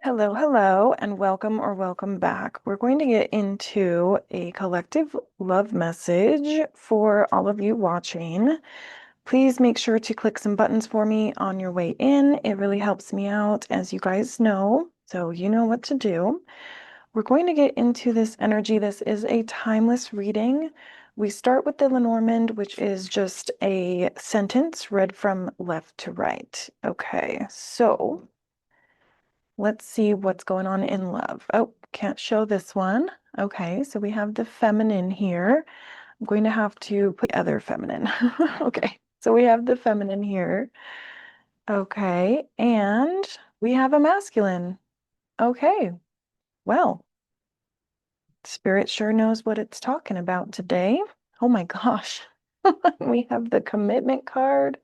Hello, hello, and welcome or welcome back. We're going to get into a collective love message for all of you watching. Please make sure to click some buttons for me on your way in. It really helps me out, as you guys know, so you know what to do. We're going to get into this energy. This is a timeless reading. We start with the Lenormand, which is just a sentence read from left to right. Okay, so let's see what's going on in love. Oh, can't show this one. Okay, so we have the feminine here. I'm going to have to put the other feminine. Okay, so we have the feminine here. Okay, and we have a masculine. Okay, well, Spirit sure knows what it's talking about today. Oh my gosh. We have the commitment card.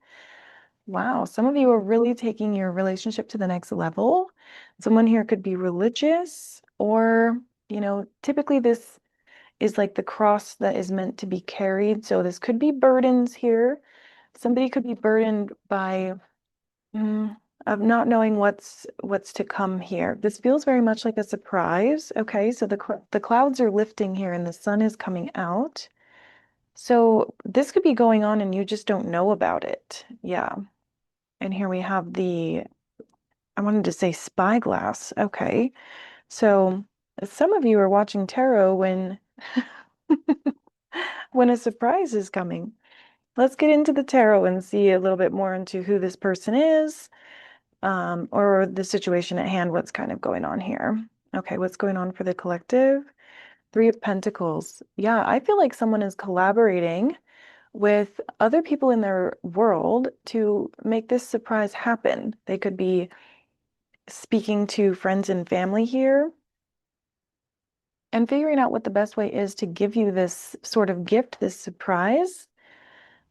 Wow, some of you are really taking your relationship to the next level. Someone here could be religious, or, typically this is like the cross that is meant to be carried. So this could be burdens here. Somebody could be burdened by of not knowing what's to come here. This feels very much like a surprise. Okay, so the clouds are lifting here and the sun is coming out. So this could be going on and you just don't know about it. Yeah. And here we have I wanted to say spyglass. Okay. So some of you are watching tarot when when a surprise is coming. Let's get into the tarot and see a little bit more into who this person is, or the situation at hand, what's kind of going on here. Okay, what's going on for the collective? Three of Pentacles. Yeah, I feel like someone is collaborating with other people in their world to make this surprise happen. They could be speaking to friends and family here and figuring out what the best way is to give you this sort of gift, this surprise.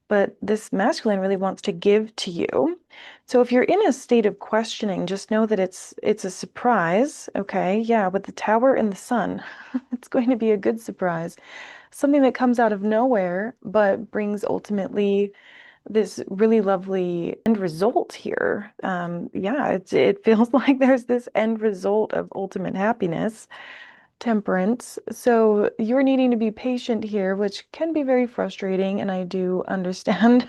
But this masculine really wants to give to you. So if you're in a state of questioning, just know that it's a surprise, okay? Yeah, with the Tower and the Sun, it's going to be a good surprise. Something that comes out of nowhere, but brings ultimately this really lovely end result here. Yeah, it feels like there's this end result of ultimate happiness, temperance. So you're needing to be patient here, which can be very frustrating, and I do understand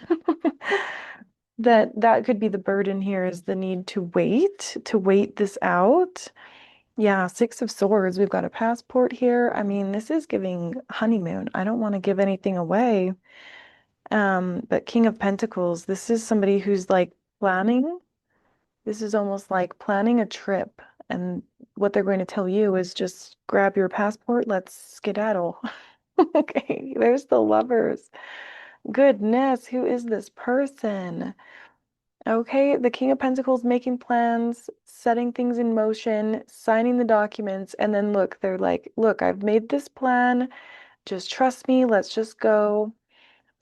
that could be the burden here, is the need to wait this out. Yeah, Six of Swords. We've got a passport here. I mean, this is giving honeymoon. I don't want to give anything away. But King of Pentacles, this is somebody who's like planning. This is almost like planning a trip. And what they're going to tell you is just grab your passport, let's skedaddle. Okay, there's the lovers. Goodness, who is this person? Okay, the King of Pentacles making plans, setting things in motion, signing the documents, and then look, they're like, look, I've made this plan. Just trust me, let's just go.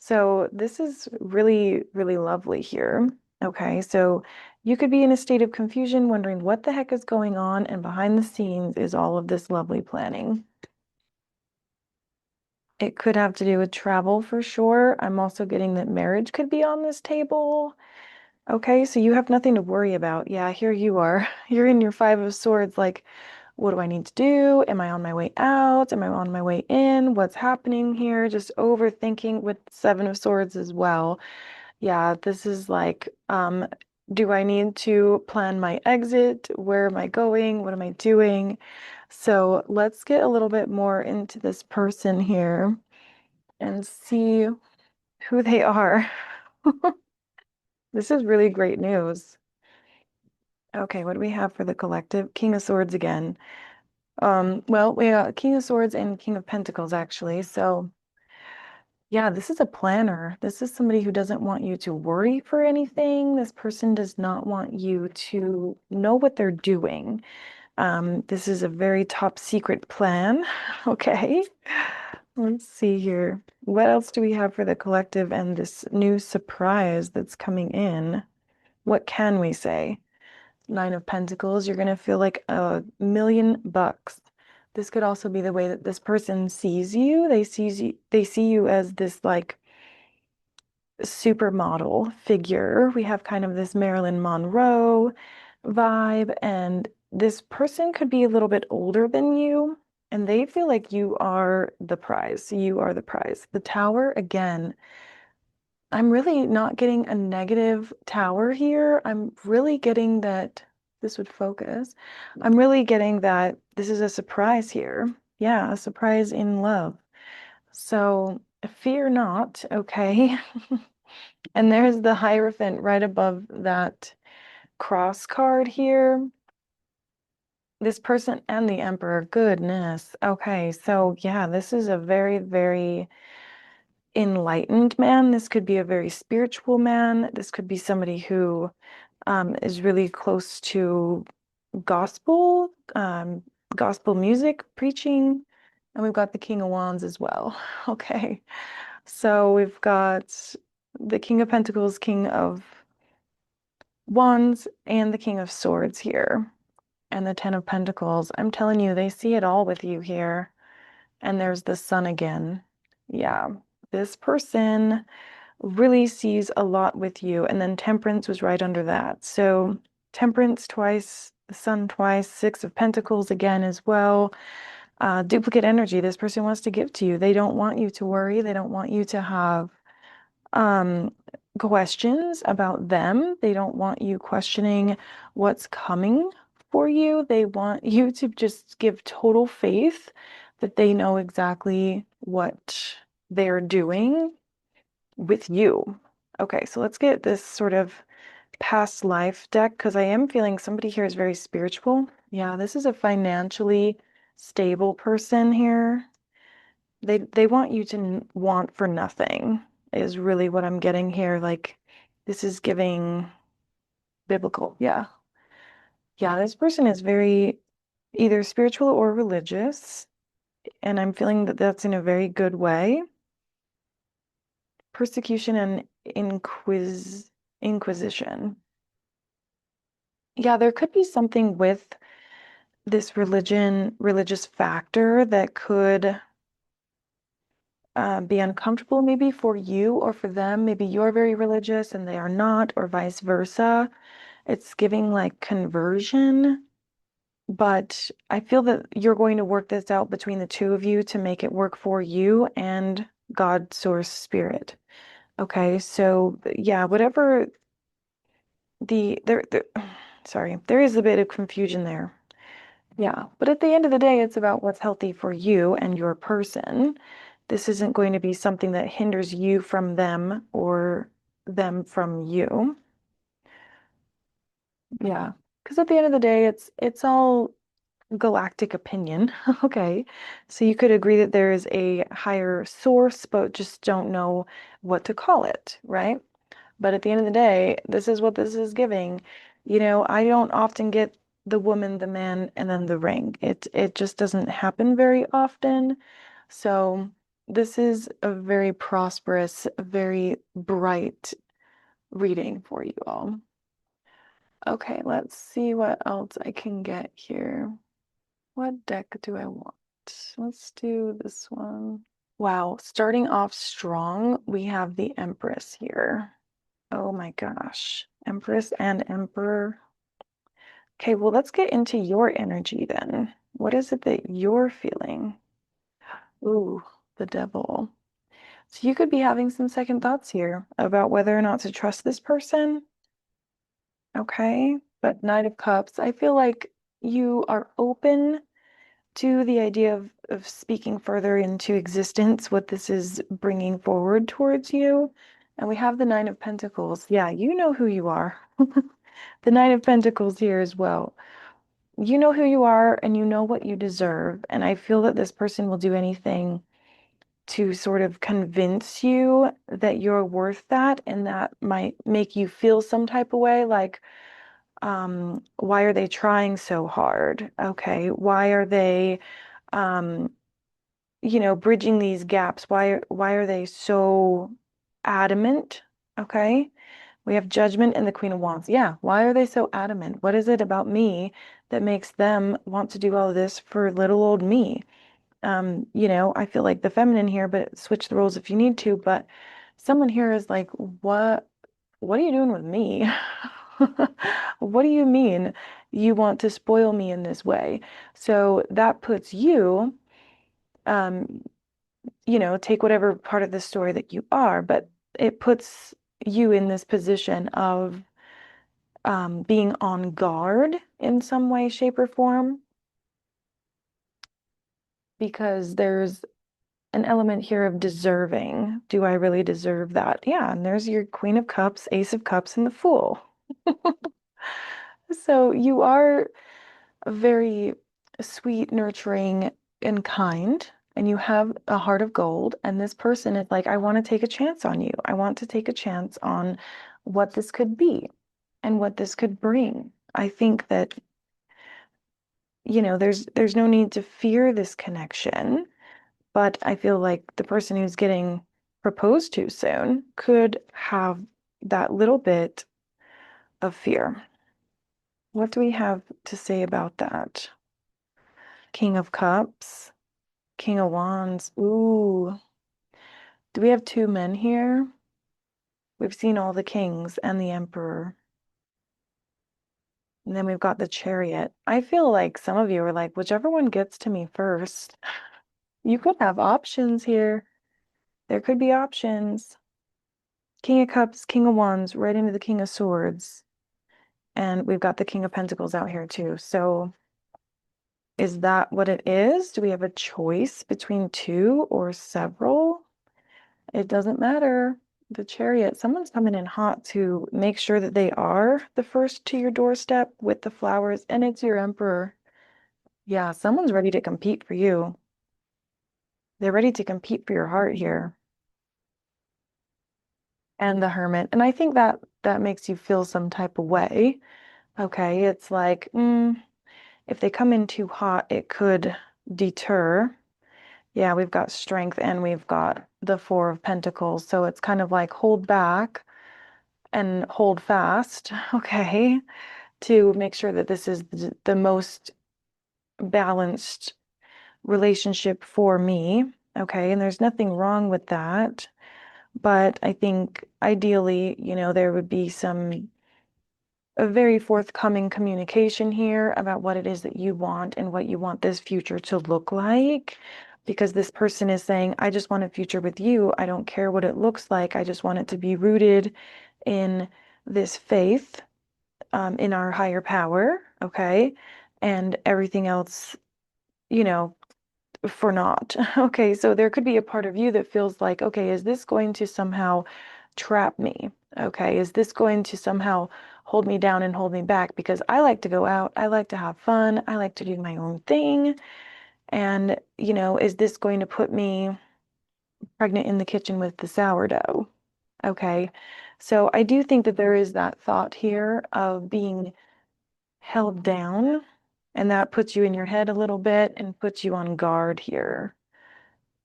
So this is really, really lovely here. Okay, so you could be in a state of confusion, wondering what the heck is going on, and behind the scenes is all of this lovely planning. It could have to do with travel for sure. I'm also getting that marriage could be on this table. Okay, so you have nothing to worry about. Yeah, here you are. You're in your Five of Swords, like, what do I need to do? Am I on my way out? Am I on my way in? What's happening here? Just overthinking with Seven of Swords as well. Yeah, this is like, do I need to plan my exit? Where am I going? What am I doing? So let's get a little bit more into this person here and see who they are. This is really great news. Okay, what do we have for the collective? King of Swords again. Well, we got King of Swords and King of Pentacles actually. So yeah, this is a planner. This is somebody who doesn't want you to worry for anything. This person does not want you to know what they're doing. This is a very top secret plan. Okay. Let's see here. What else do we have for the collective and this new surprise that's coming in? What can we say? Nine of Pentacles, you're going to feel like $1,000,000. This could also be the way that this person sees you. They see you as this like supermodel figure. We have kind of this Marilyn Monroe vibe, and This person could be a little bit older than you, and they feel like you are the prize. You are the prize. The tower, again, I'm really not getting a negative tower here. I'm really getting that this would focus. I'm really getting that this is a surprise here. Yeah, a surprise in love. So fear not, okay? And there's the Hierophant right above that cross card here. This person and the Emperor, goodness. Okay, so yeah, this is a very, very enlightened man. This could be a very spiritual man. This could be somebody who is really close to gospel, gospel music, preaching. And we've got the King of Wands as well. Okay, so we've got the King of Pentacles, King of Wands, and the King of Swords here. And the Ten of Pentacles. I'm telling you, they see it all with you here. And there's the Sun again. Yeah, this person really sees a lot with you. And then Temperance was right under that. So Temperance twice, the Sun twice, Six of Pentacles again as well. Duplicate energy this person wants to give to you. They don't want you to worry. They don't want you to have um, questions about them. They don't want you questioning what's coming for you. They want you to just give total faith that they know exactly what they're doing with you. Okay, so let's get this sort of past life deck because I am feeling somebody here is very spiritual. Yeah, this is a financially stable person here. They want you to want for nothing is really what I'm getting here. Like this is giving biblical. Yeah. Yeah, this person is very either spiritual or religious, and I'm feeling that that's in a very good way. Persecution and inquisition. Yeah, there could be something with this religious factor that could be uncomfortable maybe for you or for them. Maybe you're very religious and they are not, or vice versa. It's giving like conversion, but I feel that you're going to work this out between the two of you to make it work for you and God, source, spirit. Okay, so yeah, whatever there sorry, there is a bit of confusion there. Yeah, but at the end of the day, it's about what's healthy for you and your person. This isn't going to be something that hinders you from them or them from you. Yeah, because at the end of the day, it's all galactic opinion. Okay, so you could agree that there is a higher source, but just don't know what to call it, right? But at the end of the day, this is what this is giving. You know, I don't often get the woman, the man, and then the ring. It just doesn't happen very often. So this is a very prosperous, very bright reading for you all. Okay, let's see what else I can get here. What deck do I want? Let's do this one. Wow, starting off strong, we have the Empress here. Oh my gosh. Empress and Emperor. Okay, well, let's get into your energy then. What is it that you're feeling? Ooh, the Devil. So you could be having some second thoughts here about whether or not to trust this person. Okay, but Knight of Cups, I feel like you are open to the idea of speaking further into existence what this is bringing forward towards you. And we have the Nine of Pentacles. Yeah, you know who you are. The Nine of Pentacles here as well. You know who you are and you know what you deserve. And I feel that this person will do anything to sort of convince you that you're worth that, and that might make you feel some type of way like, why are they trying so hard? Okay, why are they um, bridging these gaps? Why are they so adamant? Okay. We have Judgment and the Queen of Wands. Yeah, why are they so adamant? What is it about me that makes them want to do all of this for little old me? I feel like the feminine here, but switch the roles if you need to. But someone here is like, what are you doing with me? What do you mean? You want to spoil me in this way. So that puts you, um, take whatever part of the story that you are, but it puts you in this position of being on guard in some way, shape, or form, because there's an element here of deserving. Do I really deserve that? Yeah, and there's your Queen of Cups, Ace of Cups, and the Fool. So you are very sweet, nurturing, and kind, and you have a heart of gold. And this person is like, I want to take a chance on you. I want to take a chance on what this could be and what this could bring. I think that, there's no need to fear this connection, but I feel like the person who's getting proposed to soon could have that little bit of fear. What do we have to say about that? King of Cups, King of Wands. Ooh, do we have two men here? We've seen all the kings and the emperor. And then we've got the chariot. I feel like some of you are like, whichever one gets to me first. You could have options here. There could be options. King of Cups, King of Wands, right into the King of Swords. And we've got the King of Pentacles out here too. So is that what it is? Do we have a choice between two or several? It doesn't matter. The Chariot, someone's coming in hot to make sure that they are the first to your doorstep with the flowers, and it's your Emperor. Yeah, someone's ready to compete for you. They're ready to compete for your heart here. And the Hermit. And I think that that makes you feel some type of way. Okay, it's like, if they come in too hot, it could deter. Yeah, we've got Strength and we've got the Four of Pentacles. So it's kind of like hold back and hold fast, okay, to make sure that this is the most balanced relationship for me, okay? And there's nothing wrong with that. But I think ideally, there would be a very forthcoming communication here about what it is that you want and what you want this future to look like. Because this person is saying, I just want a future with you. I don't care what it looks like. I just want it to be rooted in this faith, in our higher power, okay? And everything else, you know, for naught. Okay, so there could be a part of you that feels like, okay, is this going to somehow trap me? Okay, is this going to somehow hold me down and hold me back? Because I like to go out, I like to have fun, I like to do my own thing. And, is this going to put me pregnant in the kitchen with the sourdough? Okay, so I do think that there is that thought here of being held down, and that puts you in your head a little bit and puts you on guard here.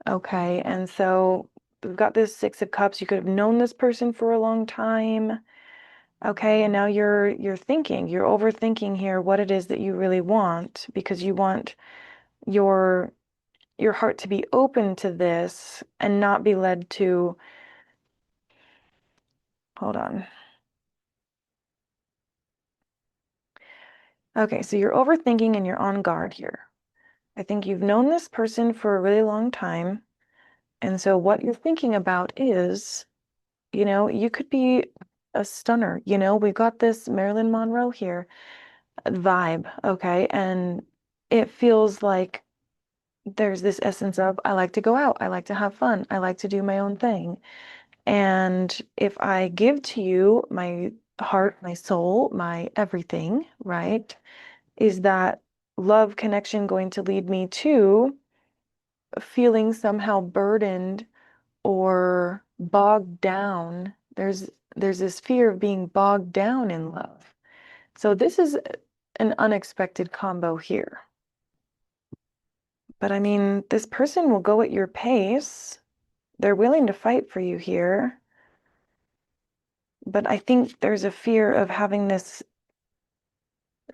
Okay, and so we've got this Six of Cups. You could have known this person for a long time. Okay, and now you're thinking, you're overthinking here what it is that you really want, because you want your your heart to be open to this and not be led to, hold on. Okay, so you're overthinking and you're on guard here. I think you've known this person for a really long time. And so what you're thinking about is, you could be a stunner. We've got this Marilyn Monroe here vibe, okay? And it feels like there's this essence of, I like to go out, I like to have fun, I like to do my own thing. And if I give to you my heart, my soul, my everything, right? Is that love connection going to lead me to feeling somehow burdened or bogged down? There's this fear of being bogged down in love. So this is an unexpected combo here. But I mean, this person will go at your pace. They're willing to fight for you here. But I think there's a fear of having this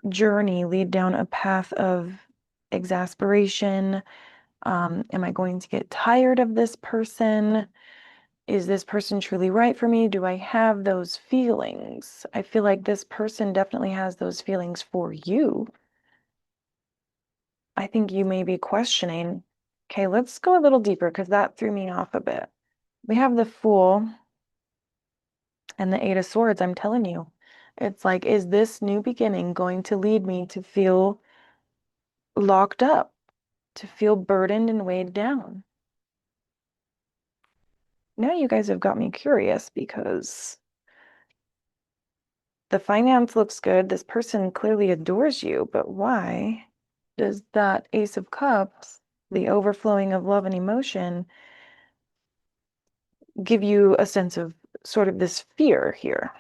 journey lead down a path of exasperation. Am I going to get tired of this person? Is this person truly right for me? Do I have those feelings? I feel like this person definitely has those feelings for you. I think you may be questioning, okay, let's go a little deeper because that threw me off a bit. We have the Fool and the Eight of Swords. I'm telling you, it's like, is this new beginning going to lead me to feel locked up, to feel burdened and weighed down? Now you guys have got me curious because the finance looks good. This person clearly adores you, but why does that Ace of Cups, the overflowing of love and emotion, give you a sense of sort of this fear here?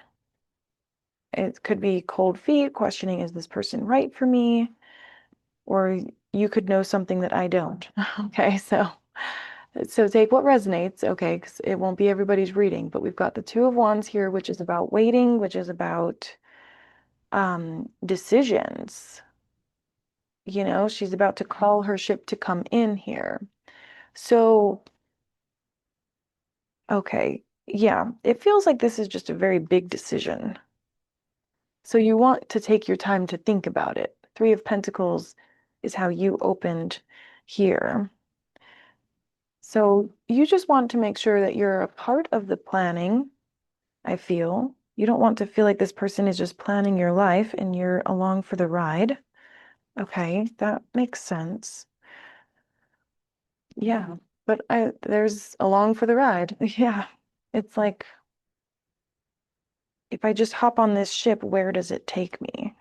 It could be cold feet, questioning, is this person right for me? Or you could know something that I don't. Okay, so take what resonates, okay, because it won't be everybody's reading, but we've got the Two of Wands here, which is about waiting, which is about decisions. You know, she's about to call her ship to come in here. So, okay, yeah, it feels like this is just a very big decision. So you want to take your time to think about it. Three of Pentacles is how you opened here. So you just want to make sure that you're a part of the planning, I feel. You don't want to feel like this person is just planning your life and you're along for the ride. Okay, that makes sense. Yeah, but there's along for the ride. Yeah. It's like if I just hop on this ship, where does it take me?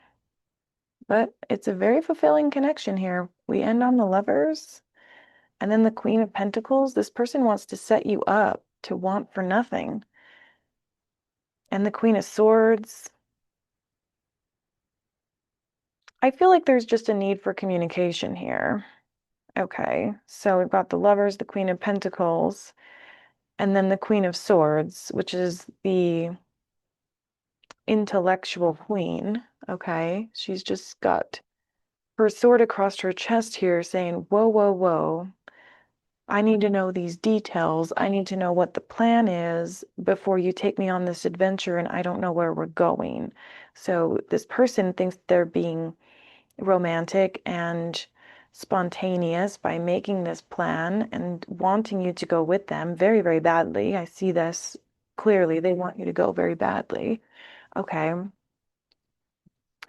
But it's a very fulfilling connection here. We end on the Lovers and then the Queen of Pentacles. This person wants to set you up to want for nothing. And the Queen of Swords. I feel like there's just a need for communication here. Okay, so we've got the Lovers, the Queen of Pentacles, and then the Queen of Swords, which is the intellectual queen. Okay, she's just got her sword across her chest here saying, whoa, whoa, whoa. I need to know these details. I need to know what the plan is before you take me on this adventure and I don't know where we're going. So this person thinks they're being romantic and spontaneous by making this plan and wanting you to go with them very, very badly. I see this clearly. They want you to go very badly. Okay.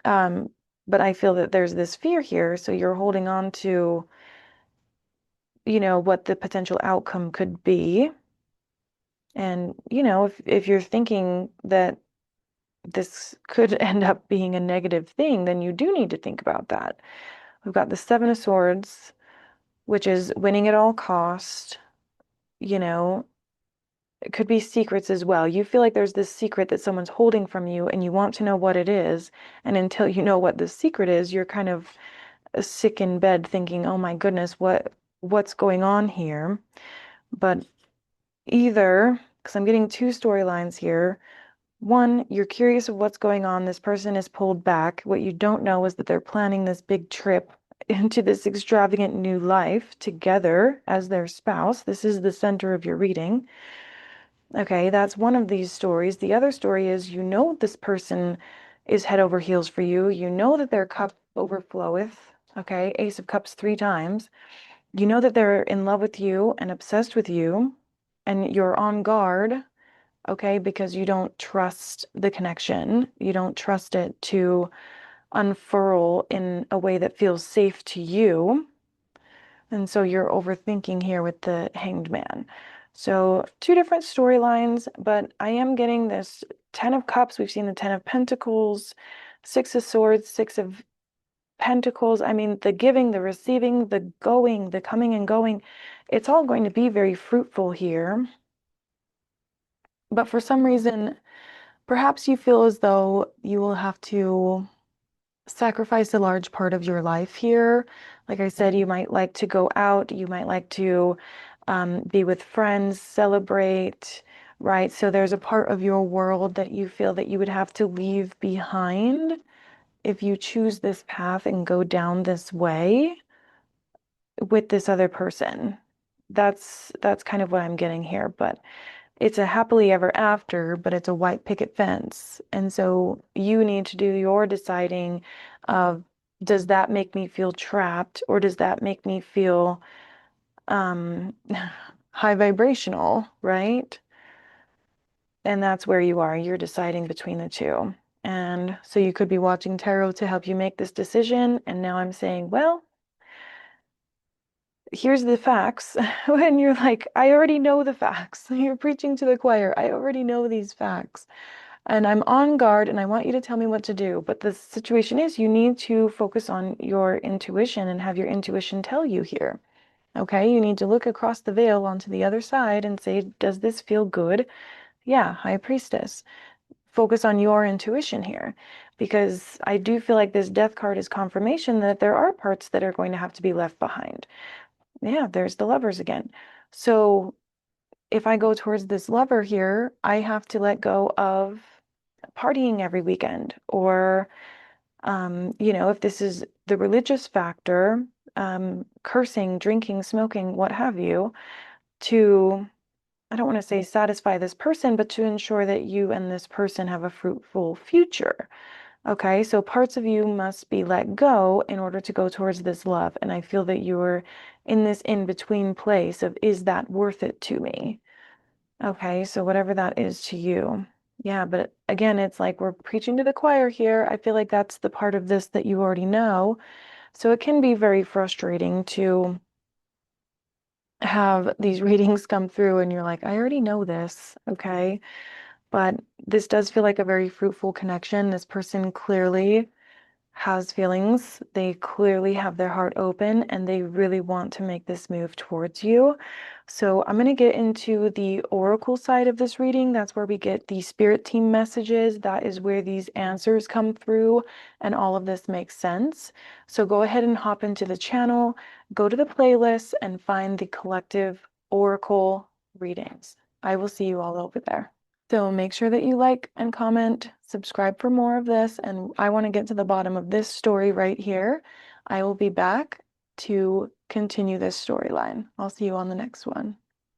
Um, but I feel that there's this fear here, so you're holding on to, what the potential outcome could be. And, if you're thinking that this could end up being a negative thing, then you do need to think about that. We've got the Seven of Swords, which is winning at all cost. It could be secrets as well. You feel like there's this secret that someone's holding from you and you want to know what it is. And until you know what the secret is, you're kind of sick in bed thinking, "Oh my goodness, what's going on here?" But either, because I'm getting two storylines here. One, you're curious of what's going on. This person is pulled back. What you don't know is that they're planning this big trip into this extravagant new life together as their spouse. This is the center of your reading. Okay, that's one of these stories. The other story is this person is head over heels for you. You know that their cup overfloweth. Okay, Ace of Cups 3 times. You know that they're in love with you and obsessed with you, and you're on guard, okay, because you don't trust the connection. You don't trust it to unfurl in a way that feels safe to you. And so you're overthinking here with the Hanged Man. So two different storylines, but I am getting this Ten of Cups. We've seen the Ten of Pentacles, Six of Swords, Six of Pentacles. I mean, the giving, the receiving, the going, the coming and going, it's all going to be very fruitful here. But for some reason, perhaps you feel as though you will have to sacrifice a large part of your life here. Like I said, you might like to go out, you might like to be with friends, celebrate, right? So there's a part of your world that you feel that you would have to leave behind if you choose this path and go down this way with this other person. That's kind of what I'm getting here, but it's a happily ever after, but it's a white picket fence. And so you need to do your deciding of, does that make me feel trapped, or does that make me feel um, high vibrational, right? And that's where you are. You're deciding between the two. And so you could be watching tarot to help you make this decision. And now I'm saying, well, here's the facts. When you're like, I already know the facts. You're preaching to the choir. I already know these facts. And I'm on guard and I want you to tell me what to do. But the situation is, you need to focus on your intuition and have your intuition tell you here. Okay, you need to look across the veil onto the other side and say, does this feel good? Yeah, High Priestess. Focus on your intuition here, because I do feel like this Death card is confirmation that there are parts that are going to have to be left behind. Yeah, there's the Lovers again. So if I go towards this lover here, I have to let go of partying every weekend, or if this is the religious factor, cursing, drinking, smoking, what have you, to, I don't want to say satisfy this person, but to ensure that you and this person have a fruitful future. Okay, so parts of you must be let go in order to go towards this love. And I feel that you're in this in-between place of, is that worth it to me? Okay, so whatever that is to you. Yeah, but again, it's like we're preaching to the choir here. I feel like that's the part of this that you already know. So it can be very frustrating to have these readings come through and you're like, I already know this, okay? But this does feel like a very fruitful connection. This person clearly has feelings. They clearly have their heart open and they really want to make this move towards you. So I'm going to get into the oracle side of this reading. That's where we get the spirit team messages. That is where these answers come through and all of this makes sense. So go ahead and hop into the channel, go to the playlist and find the collective oracle readings. I will see you all over there. So make sure that you like and comment, subscribe for more of this, and I want to get to the bottom of this story right here. I will be back to continue this storyline. I'll see you on the next one.